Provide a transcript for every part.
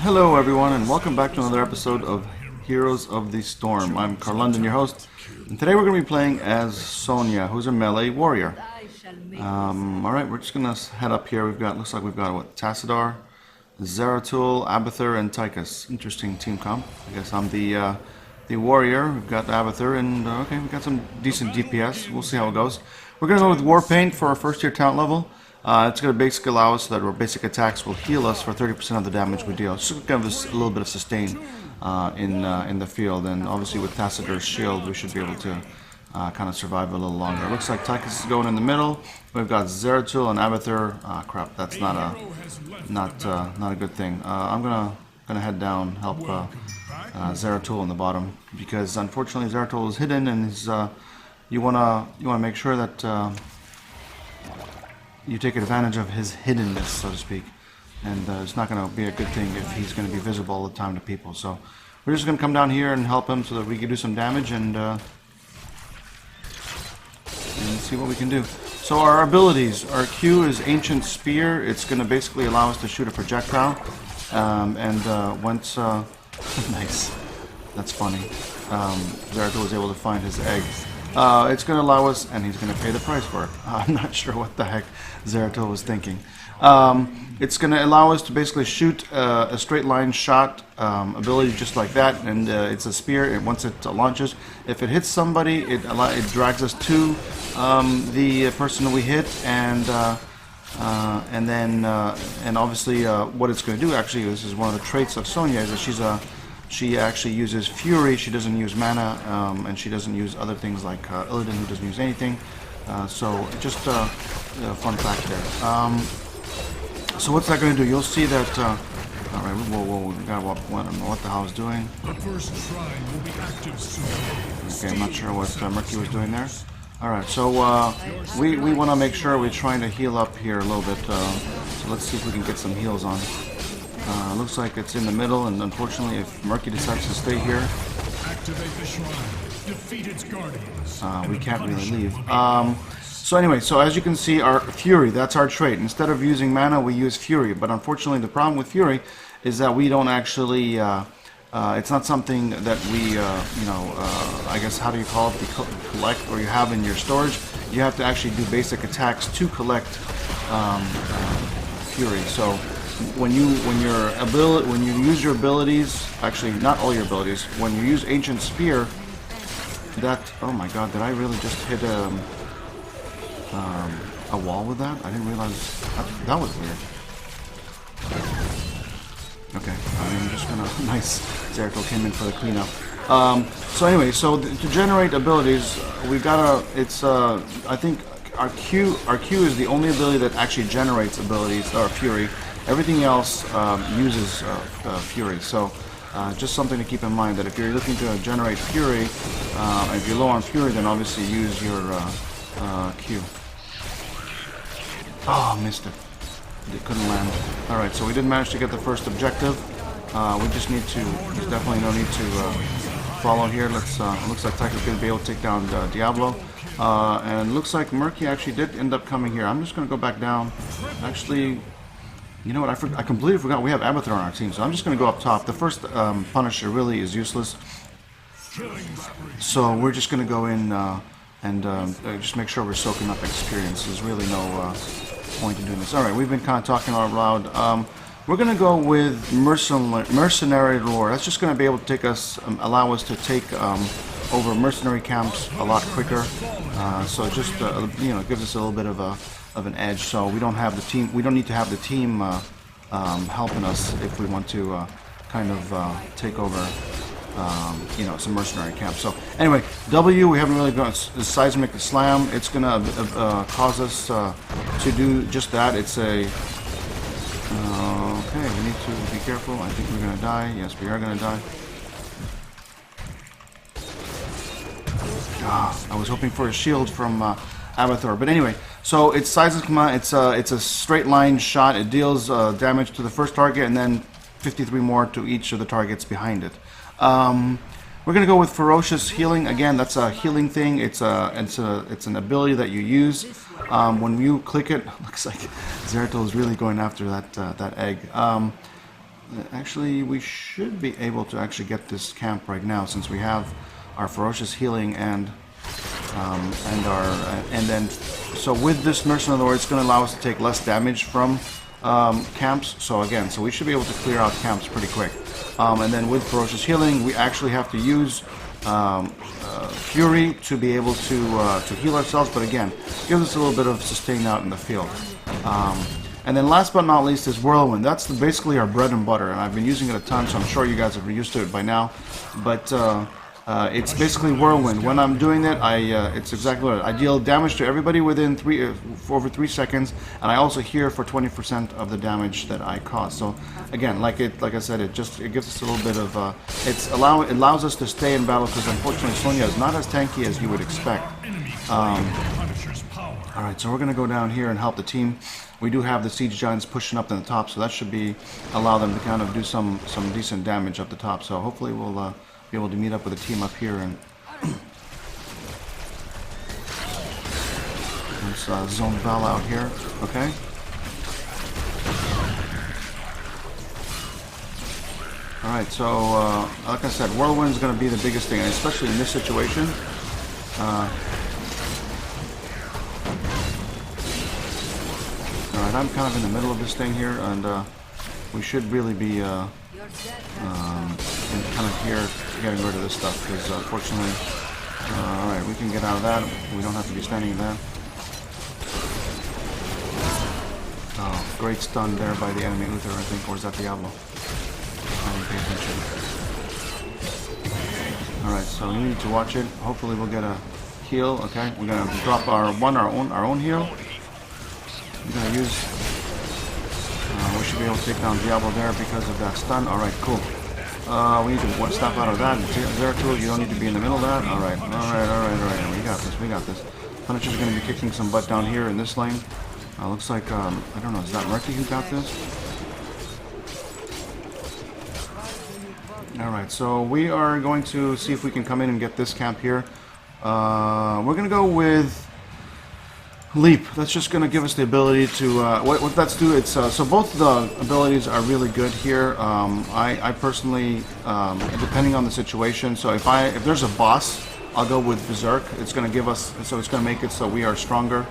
Hello everyone and welcome back to another episode of Heroes of the Storm. I'm Carlundon, your host, and today we're going to be playing as Sonya, who's a melee warrior. Alright, we're just going to head up here. Looks like we've got what? Tassadar, Zeratul, Abathur, and Tychus. Interesting team comp. I guess I'm the warrior. We've got Abathur, and okay, we've got some decent DPS. We'll see how it goes. We're going to go with Warpaint for our first tier talent level. It's going to basically allow us so that our basic attacks will heal us for 30% of the damage we deal. It's just going to give us a little bit of sustain in the field, and obviously with Tassadar's shield we should be able to kind of survive a little longer. It looks like Tychus is going in the middle. We've got Zeratul and Abathur. Crap, that's not a good thing. I'm gonna head down, help Zeratul in the bottom, because unfortunately Zeratul is hidden, and he's, you wanna make sure that you take advantage of his hiddenness, so to speak, and it's not going to be a good thing if he's going to be visible all the time to people. So we're just going to come down here and help him so that we can do some damage and see what we can do. So our abilities, our Q is Ancient Spear. It's going to basically allow us to shoot a projectile, once nice, that's funny. Zeratul was able to find his egg. It's going to allow us, and he's going to pay the price for it. I'm not sure what the heck Zeratul was thinking. It's going to allow us to basically shoot a straight line shot ability just like that, and it's a spear. And once it launches, if it hits somebody, it drags us to the person that we hit, and obviously what it's going to do, actually, this is one of the traits of Sonya, is that she actually uses Fury. She doesn't use mana, and she doesn't use other things like Illidan, who doesn't use anything. So just a fun fact there. So what's that going to do? You'll see that. All right, whoa, we got I don't know what the hell is doing. The first shrine will be active soon. Okay, I'm not sure what Murky was doing there. All right, so we want to make sure we're trying to heal up here a little bit. So let's see if we can get some heals on. Looks like it's in the middle, and unfortunately, if Murky decides to stay here, activate the shrine. Defeat its guardians. We can't really leave. So anyway, so as you can see, our Fury, that's our trait. Instead of using mana, we use Fury. But unfortunately, the problem with Fury is that we don't actually, it's not something that we, I guess, how do you call it, collect, or you have in your storage. You have to actually do basic attacks to collect Fury. So when you use your abilities, actually not all your abilities, when you use Ancient Spear, oh my god, did I really just hit a wall with that? I didn't realize that was weird. Okay, I'm just gonna nice. Zeratul came in for the cleanup. So anyway, to generate abilities, we've got I think our Q is the only ability that actually generates abilities, or Fury. Everything else uses Fury, so just something to keep in mind, that if you're looking to generate Fury, if you're low on Fury, then obviously use your Q. Oh, missed it. It couldn't land. Alright, so we did manage to get the first objective. We just need to, there's definitely no need to follow here. Looks like Tychus is going to be able to take down Diablo. And looks like Murky actually did end up coming here. I'm just going to go back down. Actually, you know what, I completely forgot we have Abathur on our team, so I'm just going to go up top. The first Punisher really is useless, so we're just going to go in and just make sure we're soaking up experience. There's really no point in doing this. Alright, we've been kind of talking out loud. We're going to go with Mercenary Lore. That's just going to be able to take us, allow us to take over mercenary camps a lot quicker. So it just gives us a little bit of an edge, so we don't have the team. We don't need to have the team helping us if we want to kind of take over, some mercenary camps. So anyway, W, we haven't really gone. Seismic Slam. It's gonna cause us to do just that. It's a okay. We need to be careful. I think we're gonna die. Yes, we are gonna die. I was hoping for a shield from Abathur, but anyway. So it's Seismic, it's a straight line shot. It deals damage to the first target and then 53 more to each of the targets behind it. We're gonna go with Ferocious Healing. Again, that's a healing thing. It's an ability that you use. When you click it, looks like Zeratul is really going after that egg. Actually, we should be able to actually get this camp right now since we have our ferocious healing and then so with this mercenary lord, it's going to allow us to take less damage from camps. So again, so we should be able to clear out camps pretty quick. And then with ferocious healing, we actually have to use Fury to be able to heal ourselves. But again, gives us a little bit of sustain out in the field. And then last but not least is Whirlwind. That's basically our bread and butter, and I've been using it a ton, so I'm sure you guys are used to it by now. But it's basically Whirlwind. When I'm doing it, it's exactly what I deal damage to everybody within for over 3 seconds, and I also heal for 20% of the damage that I cause. So again, like I said, it gives us a little bit of it allows us to stay in battle because unfortunately Sonya is not as tanky as you would expect. All right, so we're going to go down here and help the team. We do have the siege giants pushing up to the top, so that should allow them to kind of do some decent damage up the top. So hopefully we'll be able to meet up with a team up here and let's zone Val out here. Okay. All right, so like I said, Whirlwind is going to be the biggest thing, and especially in this situation. Alright, I'm kind of in the middle of this thing here, and we should really be kind of here getting rid of this stuff, because unfortunately, alright, we can get out of that. We don't have to be standing in that. Oh, great stun there by the enemy Uther, I think, or is that Diablo? I didn't pay attention. Alright, so we need to watch it. Hopefully we'll get a heal. Okay, we're gonna drop our own heal. We're going to use, we should be able to take down Diablo there because of that stun. Alright, cool. We need to step out of that. There too, you don't need to be in the middle of that. Alright. We got this. Punisher's going to be kicking some butt down here in this lane. Looks like, I don't know, is that Murky who got this? Alright, so we are going to see if we can come in and get this camp here. We're going to go with Leap. That's just going to give us the ability to what that's do. It's so both the abilities are really good here. I personally, depending on the situation. So if there's a boss, I'll go with Berserk. It's going to give us, so it's going to make it so we are stronger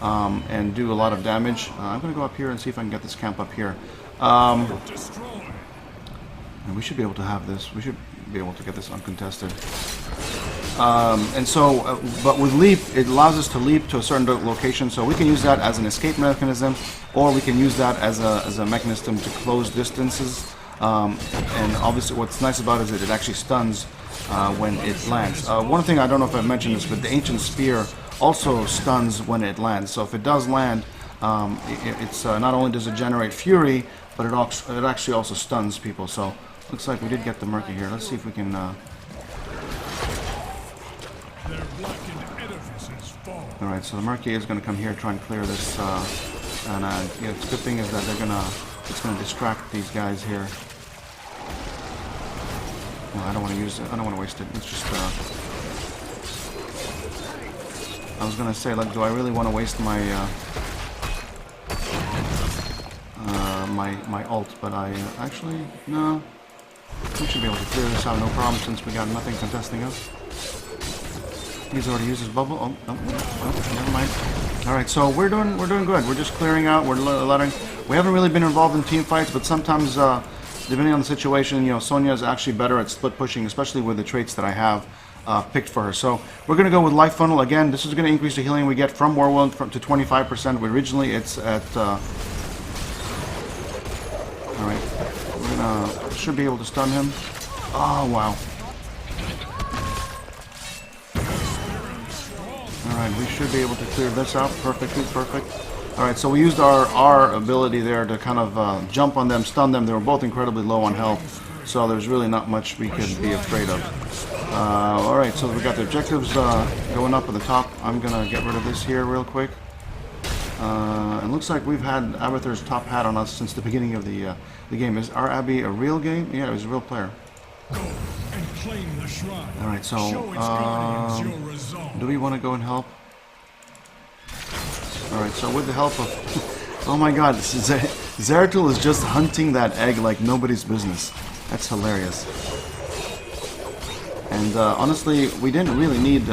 and do a lot of damage. I'm going to go up here and see if I can get this camp up here. And we should be able to have this. We should be able to get this uncontested. And so, but with Leap, it allows us to leap to a certain location, so we can use that as an escape mechanism, or we can use that as a mechanism to close distances. And obviously what's nice about it is that it actually stuns when it lands. One thing, I don't know if I mentioned this, but the Ancient Spear also stuns when it lands. So if it does land, it's not only does it generate fury, but it actually also stuns people. So looks like we did get the Murky here. Let's see if we can... Alright, so the Murky is going to come here, try and clear this, and yeah, the good thing is that it's going to distract these guys here. Well, I don't want to use it, I don't want to waste it, it's just, I was going to say, like, do I really want to waste my, my ult, but actually, no, we should be able to clear this out, no problem, since we got nothing contesting us. He's already used his bubble. Oh, never mind. All right, so we're doing good. We're just clearing out. We're letting. We haven't really been involved in team fights, but sometimes, depending on the situation, you know, Sonya is actually better at split pushing, especially with the traits that I have picked for her. So we're going to go with Life Funnel again. This is going to increase the healing we get from Whirlwind to 25%. Originally, it's at. All right, should be able to stun him. Oh wow. Alright, we should be able to clear this out perfectly, perfect. Alright, so we used our ability there to kind of jump on them, stun them. They were both incredibly low on health, so there's really not much we could be afraid of. Alright, so we got the objectives going up at the top. I'm going to get rid of this here real quick. It looks like we've had Abathur's top hat on us since the beginning of the game. Is our Abby a real game? Yeah, it was a real player. Alright, so, do we want to go and help? Alright, so with the help of... oh my god, this is Zeratul is just hunting that egg like nobody's business. That's hilarious. And honestly, we didn't really need, you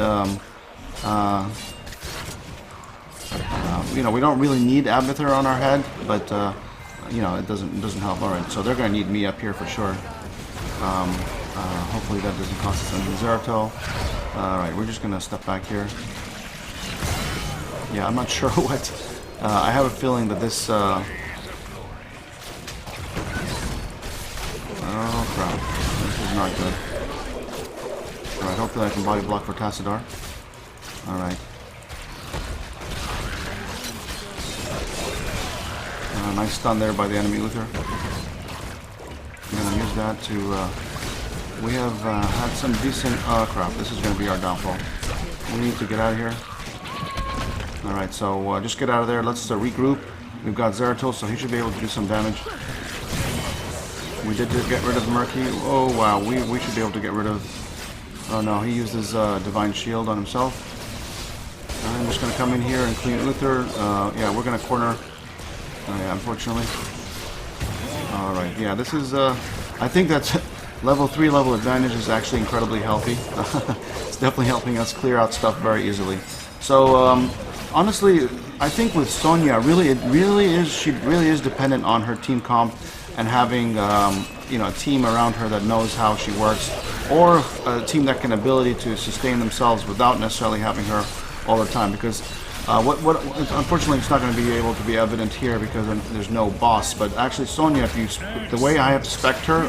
know, we don't really need Abathur on our head, but you know, it doesn't help. All right, so they're going to need me up here for sure. Hopefully that doesn't cost us anything. Zeratul. All right, we're just going to step back here. Yeah, I'm not sure what. I have a feeling that this. Oh crap! This is not good. All right, hopefully I can body block for Tassadar. All right. Nice stun there by the enemy Uther. I'm going to use that to... we have had some decent... Oh crap, this is going to be our downfall. We need to get out of here. Alright, so just get out of there. Let's regroup. We've got Zeratul, so he should be able to do some damage. We did get rid of Murky. Oh wow, we should be able to get rid of... Oh no, he used his Divine Shield on himself. I'm just going to come in here and clean Uther. Yeah, we're going to corner... Oh yeah, unfortunately. Alright, yeah, this is, I think that's level 3 level advantage is actually incredibly healthy. It's definitely helping us clear out stuff very easily. So, honestly, I think with Sonya, she really is dependent on her team comp and having, you know, a team around her that knows how she works, or a team that can ability to sustain themselves without necessarily having her all the time, because unfortunately, it's not going to be able to be evident here because there's no boss. But actually, Sonya, the way I have spec'd her,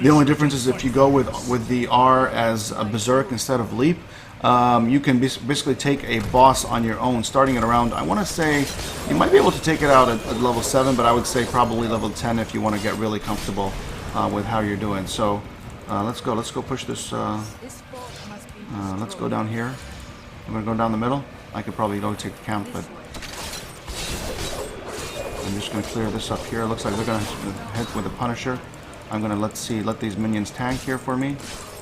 the only difference is if you go with the R as a Berserk instead of Leap, you can basically take a boss on your own, starting at around, I want to say, you might be able to take it out at level 7, but I would say probably level 10 if you want to get really comfortable with how you're doing. So, let's go push this, let's go down here. I'm going to go down the middle. I could probably go take the camp, but I'm just going to clear this up here. It looks like they're going to hit with a Punisher. I'm going to let these minions tank here for me,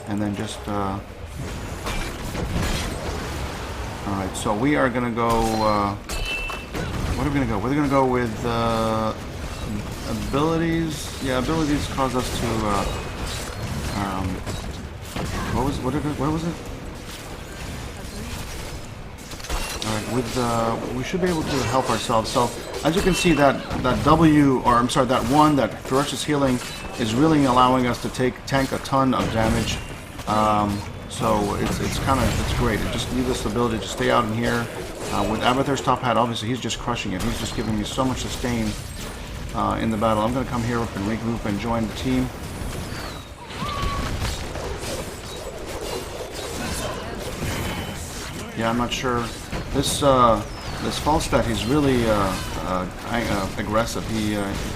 and then just alright, so we are going to go what are we going to go? We're going to go with abilities. Yeah, abilities cause us to what was it? Alright, we should be able to help ourselves. So, as you can see, that W, or I'm sorry, that 1, that Ferocious Healing, is really allowing us to tank a ton of damage. So it's great. It just gives us the ability to stay out in here. With Abathur's top hat, obviously he's just crushing it. He's just giving me so much sustain in the battle. I'm going to come here up and regroup and join the team. Yeah, I'm not sure. This Falstad, he's really aggressive.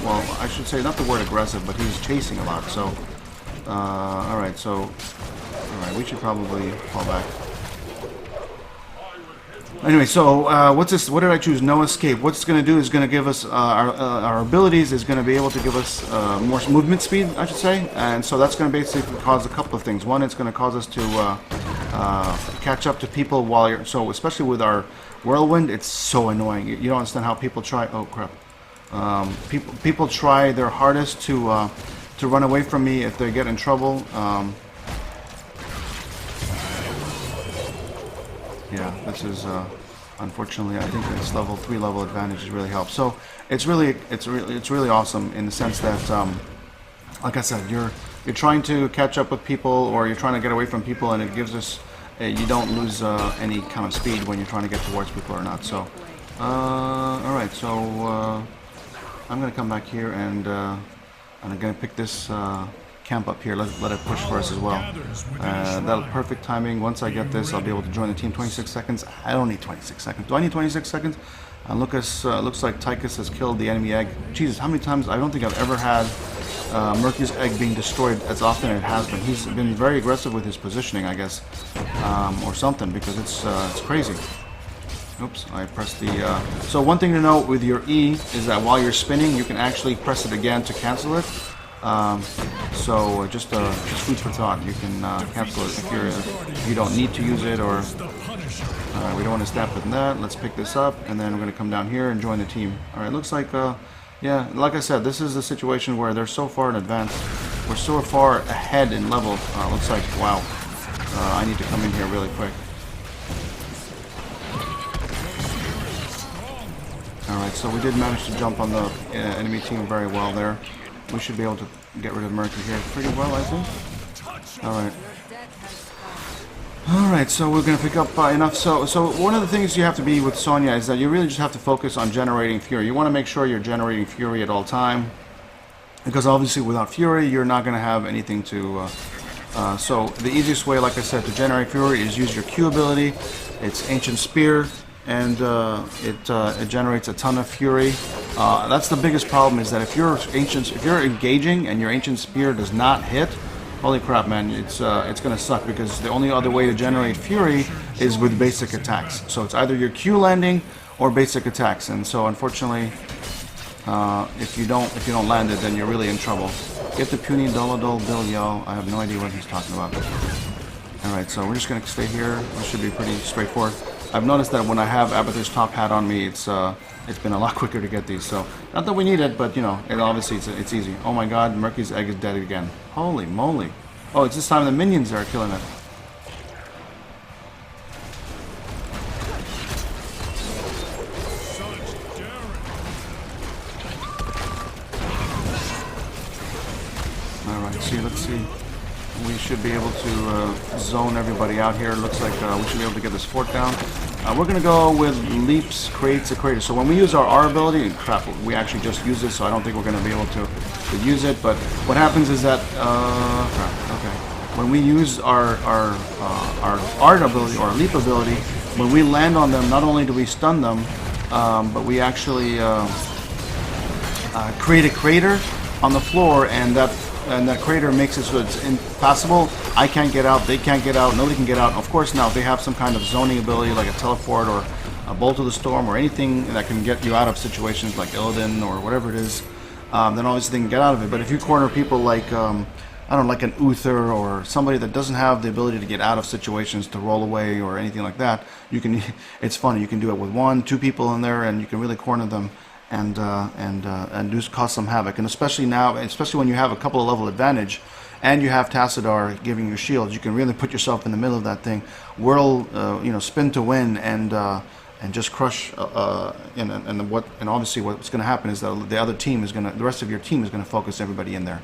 Well, I should say not the word aggressive, but he's chasing a lot. So, all right. We should probably fall back. Anyway, so what's this? What did I choose? No escape. What's it's going to do is going to give us our abilities is going to be able to give us more movement speed, I should say, and so that's going to basically cause a couple of things. One, it's going to cause us to catch up to people while you're especially with our whirlwind. It's so annoying. You don't understand how people try. Oh crap! People try their hardest to run away from me if they get in trouble. Yeah, this is unfortunately, I think this level 3 level advantage really helps. So it's really awesome in the sense that, like I said, you're trying to catch up with people, or you're trying to get away from people, and it gives us you don't lose any kind of speed when you're trying to get towards people or not. So, all right, so I'm gonna come back here and I'm gonna pick this camp up here. Let it push for us as well. That'll perfect timing. Once I get this, I'll be able to join the team. 26 seconds. I don't need 26 seconds. Do I need 26 seconds? Lucas, looks like Tychus has killed the enemy egg. Jesus, how many times? I don't think I've ever had Murky's egg being destroyed as often as it has been. He's been very aggressive with his positioning, I guess, or something, because it's crazy. Oops, I pressed the... So one thing to note with your E is that while you're spinning, you can actually press it again to cancel it. So just food for thought. You can cancel it if you don't need to use it, or Alright, we don't want to step in that. Let's pick this up, and then we're going to come down here and join the team. Alright, looks like, yeah, like I said, this is a situation where they're so far in advance. We're so far ahead in level. Looks like, wow. I need to come in here really quick. Alright, so we did manage to jump on the enemy team very well there. We should be able to get rid of Murky here pretty well, I think. Alright. Alright, so we're going to pick up enough. So one of the things you have to be with Sonya is that you really just have to focus on generating Fury. You want to make sure you're generating Fury at all time. Because obviously without Fury, you're not going to have anything to... so the easiest way, like I said, to generate Fury is use your Q ability. It's Ancient Spear, and it generates a ton of Fury. That's the biggest problem, is that if you're engaging and your Ancient Spear does not hit, holy crap, man, it's gonna suck, because the only other way to generate Fury is with basic attacks. So it's either your Q landing or basic attacks, and so unfortunately, if you don't land it, then you're really in trouble. Get the puny Dolodol Bill, yo. I have no idea what he's talking about. All right, so we're just gonna stay here. This should be pretty straightforward. I've noticed that when I have Abathur's top hat on me, it's been a lot quicker to get these. So not that we need it, but you know, obviously it's easy. Oh my God, Murky's egg is dead again. Holy moly! Oh, it's this time the minions that are killing it. All right, let's see. We should be able to zone everybody out here. Looks like we should be able to get this fort down. We're going to go with Leaps creates a crater. So when we use our R ability, and crap, we actually just use it, so I don't think we're going to be able to use it. But what happens is that, okay, when we use our art ability or leap ability, when we land on them, not only do we stun them, but we actually create a crater on the floor, and that crater makes it so it's impassable. I can't get out, they can't get out, nobody can get out. Of course, now if they have some kind of zoning ability like a teleport or a bolt of the storm or anything that can get you out of situations like Illidan or whatever it is, then obviously they can get out of it. But if you corner people like, I don't know, like an Uther or somebody that doesn't have the ability to get out of situations, to roll away or anything like that, you can. It's funny. You can do it with 1, 2 people in there, and you can really corner them and do cause some havoc. And especially now, especially when you have a couple of level advantage, and you have Tassadar giving you shields, you can really put yourself in the middle of that thing, whirl, spin to win, and just crush. And obviously what's going to happen is that the rest of your team is going to focus everybody in there.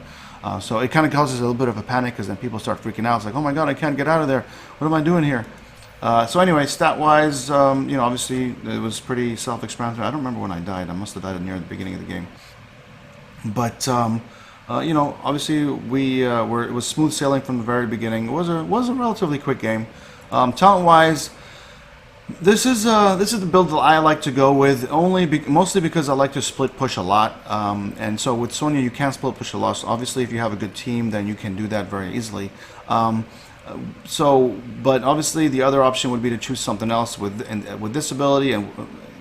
So it kind of causes a little bit of a panic, because then people start freaking out. It's like, oh my God, I can't get out of there. What am I doing here? So anyway, stat-wise, obviously it was pretty self-explanatory. I don't remember when I died. I must have died near the beginning of the game. But obviously it was smooth sailing from the very beginning. It was a relatively quick game. Talent-wise, this is the build that I like to go with, mostly because I like to split push a lot. And so with Sonya, you can split push a lot. So obviously, if you have a good team, then you can do that very easily. But obviously the other option would be to choose something else with this ability, and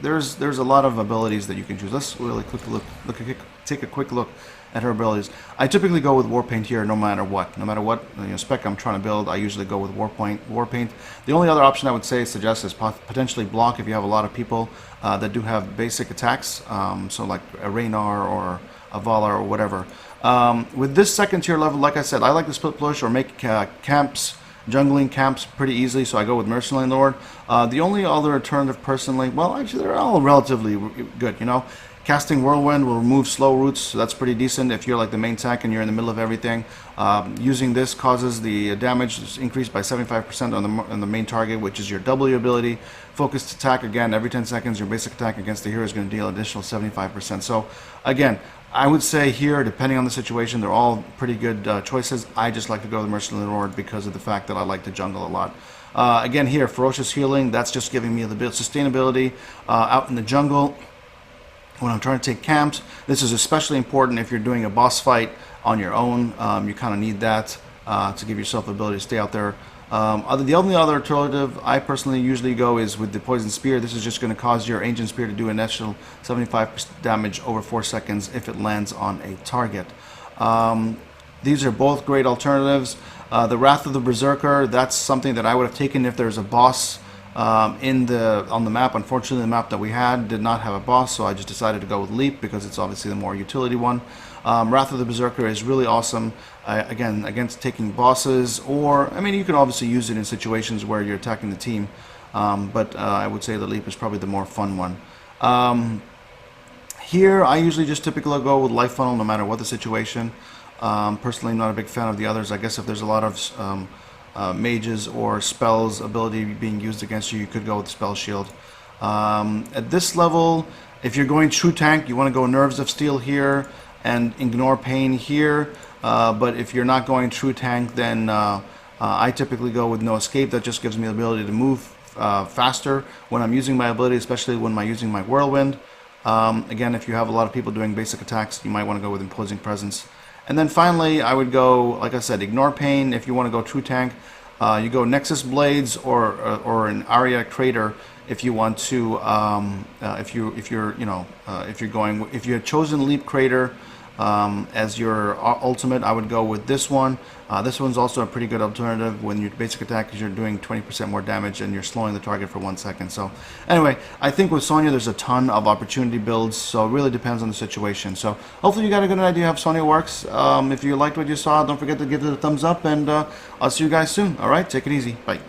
there's a lot of abilities that you can choose. Let's really take a quick look at her abilities. I typically go with Warpaint here, no matter what spec I'm trying to build. I usually go with Warpaint. The only other option I would suggest is potentially block if you have a lot of people that do have basic attacks. So like a Raynar or a Valar or whatever. With this second tier level, like I said, I like to split push or make jungling camps pretty easily, so I go with Mercenary Lord. The only other alternative, personally, well, actually, they're all relatively good, Casting Whirlwind will remove slow roots, so that's pretty decent if you're like the main tank and you're in the middle of everything. Using this causes the damage increased by 75% on the main target, which is your W ability. Focused attack, again, every 10 seconds, your basic attack against the hero is going to deal additional 75%. So, again, I would say here, depending on the situation, they're all pretty good choices. I just like to go with Mercenary Lord because of the fact that I like to jungle a lot. Again, here, Ferocious Healing, that's just giving me the sustainability out in the jungle. When I'm trying to take camps, this is especially important if you're doing a boss fight on your own. You kind of need that to give yourself the ability to stay out there. The only other alternative I personally usually go is with the Poison Spear. This is just going to cause your Ancient Spear to do an additional 75% damage over 4 seconds if it lands on a target. These are both great alternatives. The Wrath of the Berserker, that's something that I would have taken if there's a boss on the map. Unfortunately, the map that we had did not have a boss, so I just decided to go with Leap because it's obviously the more utility one. Wrath of the Berserker is really awesome, again, against taking bosses, or, I mean, you can obviously use it in situations where you're attacking the team, but I would say the Leap is probably the more fun one. Here, I usually just typically go with Life Funnel no matter what the situation. Personally, I'm not a big fan of the others. I guess if there's a lot of mages or spells ability being used against you, you could go with Spell Shield. At this level, if you're going true tank, you want to go Nerves of Steel here and Ignore Pain here. But if you're not going true tank, then I typically go with No Escape. That just gives me the ability to move faster when I'm using my ability, especially when I'm using my Whirlwind. Again, if you have a lot of people doing basic attacks, you might want to go with Imposing Presence. And then finally, I would go, like I said, Ignore Pain. If you want to go true tank, you go Nexus Blades or an Aria Crater. If you want to, if you had chosen Leap Crater as your ultimate, I would go with this one. This one's also a pretty good alternative when your basic attack is you're doing 20% more damage and you're slowing the target for 1 second. So anyway, I think with Sonya there's a ton of opportunity builds, so it really depends on the situation. So hopefully you got a good idea how Sonya works. If you liked what you saw, don't forget to give it a thumbs up, and I'll see you guys soon. Alright, take it easy. Bye.